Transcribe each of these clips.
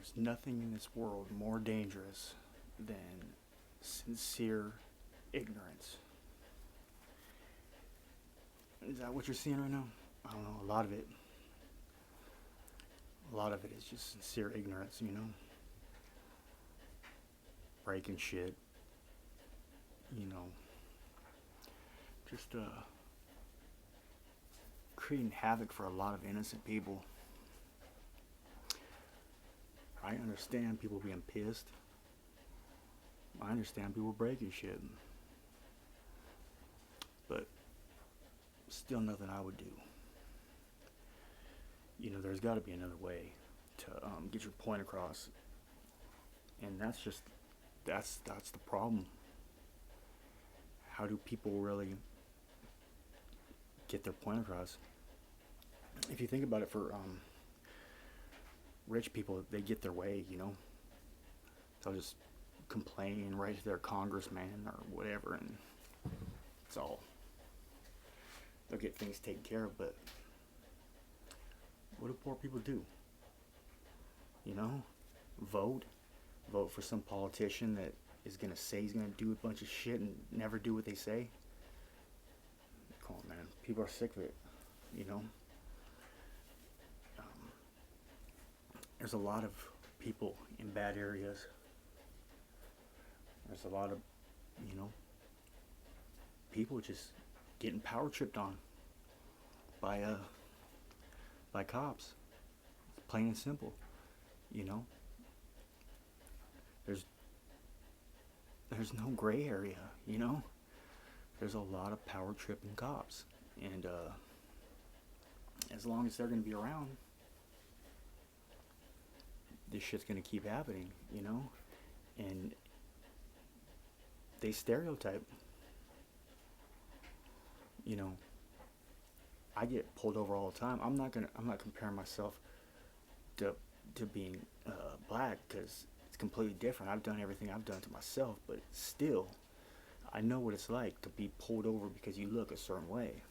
There's nothing in this world more dangerous than sincere ignorance. Is that what you're seeing right now? I don't know. A lot of it. A lot of it is just sincere ignorance, breaking shit, you know, just creating havoc for a lot of innocent people. I understand people being pissed. I understand people breaking shit. But still nothing I would do. There's got to be another way to get your point across. And that's the problem. How do people really get their point across? If you think about it, for rich people, they get their way, They'll just complain right to their congressman or whatever, and it's all. They'll get things taken care of, but what do poor people do? Vote. Vote for some politician that is going to say he's going to do a bunch of shit and never do what they say. Come on, man. People are sick of it, There's a lot of people in bad areas. There's a lot of, people just getting power tripped on by cops. Plain and simple, There's no gray area, There's a lot of power tripping cops, and as long as they're going to be around, this shit's going to keep happening, and they stereotype. I get pulled over all the time. I'm not comparing myself to being black, because it's completely different. I've done everything I've done to myself, but still, I know what it's like to be pulled over because you look a certain way,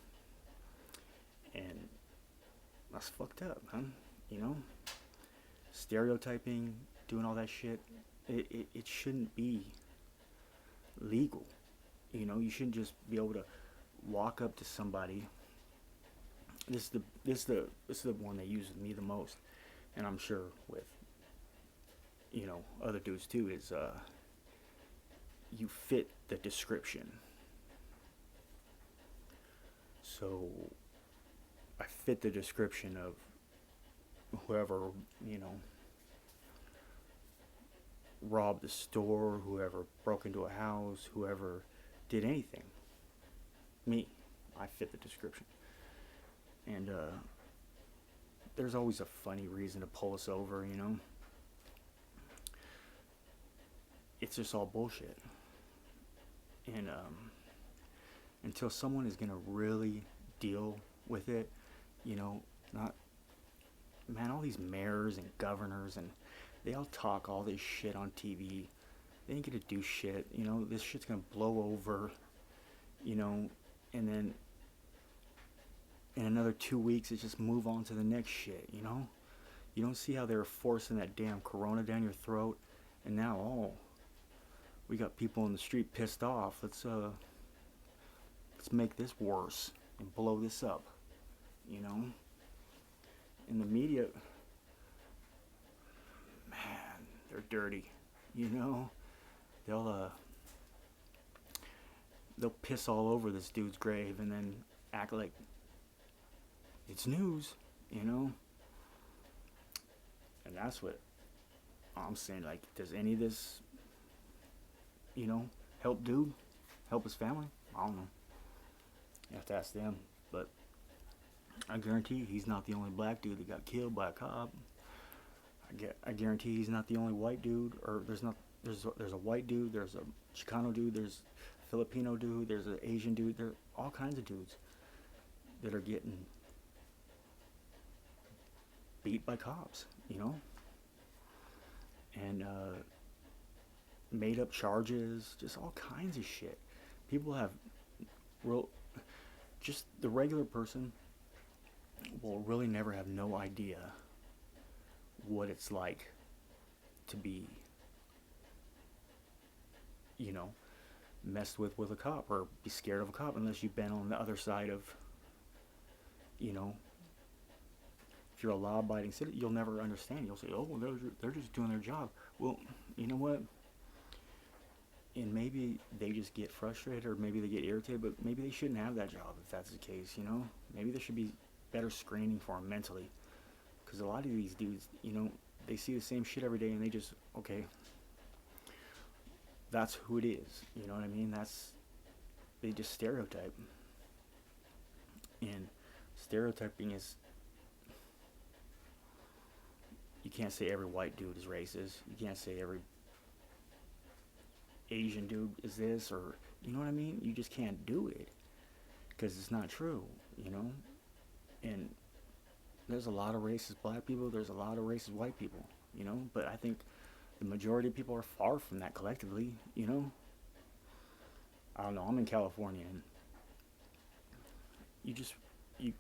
and that's fucked up, man. Stereotyping, doing all that shit, it shouldn't be legal. You shouldn't just be able to walk up to somebody. This is the one they use with me the most, and I'm sure with other dudes too, is you fit the description. So I fit the description of whoever, robbed the store, whoever broke into a house, whoever did anything. Me. I fit the description. And there's always a funny reason to pull us over, It's just all bullshit. And until someone is gonna really deal with it, not, man, all these mayors and governors, and they all talk all this shit on TV. They ain't gonna do shit, this shit's gonna blow over, and then in another 2 weeks, it just move on to the next shit, You don't see how they were forcing that damn corona down your throat, and now, we got people in the street pissed off. Let's make this worse and blow this up, In the media, man, they're dirty, They'll piss all over this dude's grave and then act like it's news, And that's what I'm saying. Like, does any of this, help dude? Help his family? I don't know. You have to ask them. But I guarantee he's not the only black dude that got killed by a cop. I guarantee he's not the only white dude. Or there's a white dude, there's a Chicano dude, there's a Filipino dude, there's an Asian dude. There are all kinds of dudes that are getting beat by cops, and made up charges, just all kinds of shit. People have just the regular person will really never have no idea what it's like to be, you know, messed with a cop or be scared of a cop unless you've been on the other side of, you know, if you're a law-abiding citizen, you'll never understand. You'll say, "Oh, well, they're just doing their job." Well, you know what? And maybe they just get frustrated, or maybe they get irritated. But maybe they shouldn't have that job if that's the case. You know, maybe there should be better screening for them mentally, because a lot of these dudes, you know, they see the same shit every day, and they just okay. That's who it is. You know what I mean? They just stereotype, and stereotyping is, you can't say every white dude is racist. You can't say every Asian dude is this, or you know what I mean? You just can't do it because it's not true, you know? And there's a lot of racist black people, there's a lot of racist white people, you know? But I think the majority of people are far from that collectively, you know? I don't know, I'm in California, and you just, you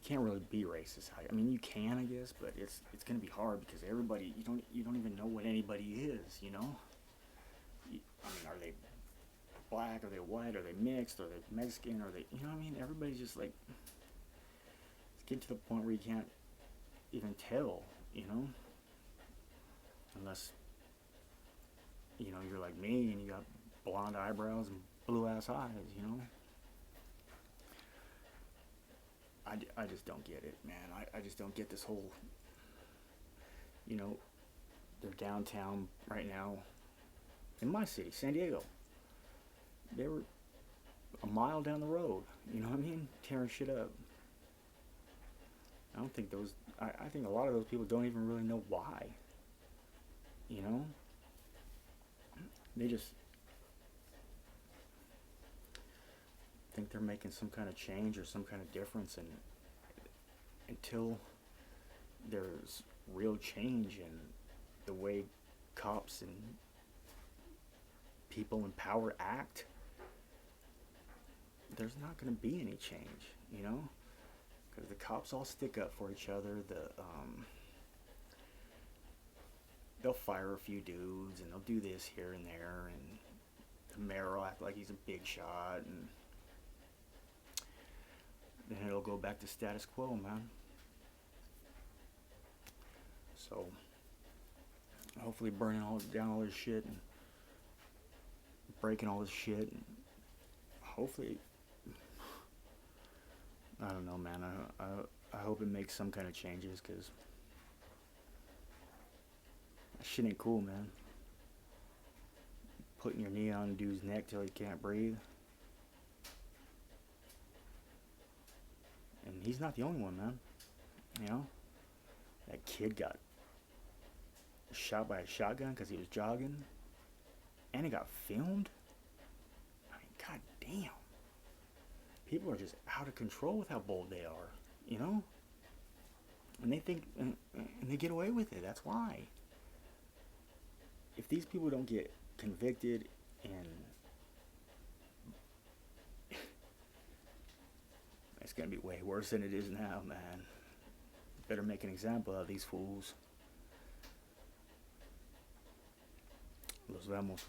can't really be racist. I mean, you can, I guess, but it's gonna be hard because everybody, you don't even know what anybody is, you know? I mean, are they black? Are they white? Are they mixed? Are they Mexican? Are they, you know what I mean? Everybody's just like, it's getting to the point where you can't even tell, you know? Unless, you know, you're like me and you got blonde eyebrows and blue ass eyes, you know? I just don't get it, man. I just don't get this whole, you know, they're downtown right now in my city, San Diego. They were a mile down the road, you know what I mean? Tearing shit up. I don't think I think a lot of those people don't even really know why, you know? They just think they're making some kind of change or some kind of difference, and until there's real change in the way cops and people in power act, there's not going to be any change, you know? Because the cops all stick up for each other. They'll fire a few dudes, and they'll do this here and there, and the mayor will act like he's a big shot, and then it'll go back to status quo, man. So hopefully burning down all this shit and breaking all this shit, and hopefully, I don't know, man. I hope it makes some kind of changes, because that shit ain't cool, man. Putting your knee on a dude's neck till he can't breathe. And he's not the only one, man. You know? That kid got shot by a shotgun because he was jogging. And it got filmed. I mean, god damn. People are just out of control with how bold they are, you know? And they think, and they get away with it. That's why. If these people don't get convicted, and it's gonna be way worse than it is now, man. Better make an example of these fools. Los vemos.